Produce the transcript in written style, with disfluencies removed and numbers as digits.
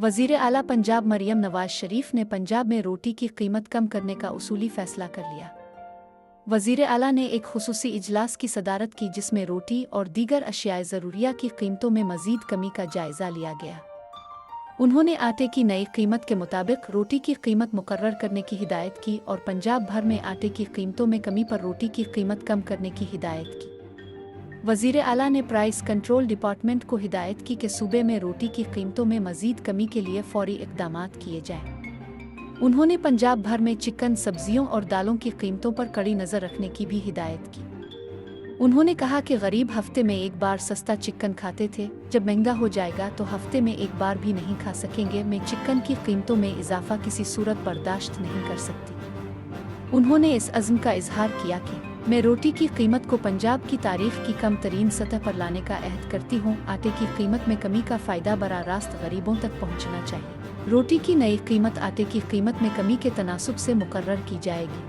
वज़ीर आला पंजाब मरियम नवाज शरीफ ने पंजाब में रोटी की कीमत कम करने का उसूली फैसला कर लिया। वज़ीर आला ने एक खुसूसी इजलास की सदारत की जिसमें रोटी और दीगर अशियाए ज़रूरिया की कीमतों में मज़ीद कमी का जायज़ा लिया गया। उन्होंने आटे की नई कीमत के मुताबिक रोटी की कीमत मुकर्रर करने की हिदायत की और पंजाब भर में आटे की कीमतों में कमी पर रोटी की कीमत कम करने की हिदायत की। वज़ीर आला ने प्राइस कंट्रोल डिपार्टमेंट को हिदायत की कि सूबे में रोटी की कीमतों में मज़ीद कमी के लिए फ़ौरी इक़दामात किए जाएं। उन्होंने पंजाब भर में चिकन, सब्जियों और दालों की कीमतों पर कड़ी नज़र रखने की भी हिदायत की। उन्होंने कहा कि गरीब हफ्ते में एक बार सस्ता चिकन खाते थे, जब महंगा हो जाएगा तो हफ्ते में एक बार भी नहीं खा सकेंगे। मैं चिकन की कीमतों में इजाफा किसी सूरत बर्दाश्त नहीं कर सकती। उन्होंने इस अज़्म का इजहार किया कि मैं रोटी की कीमत को पंजाब की तारीख की कम तरीन सतह पर लाने का अहद करती हूँ। आटे की कीमत में कमी का फ़ायदा बराह रास्त गरीबों तक पहुँचना चाहिए। रोटी की नई कीमत आटे की कीमत में कमी के तनासुब से मुकर्रर की जाएगी।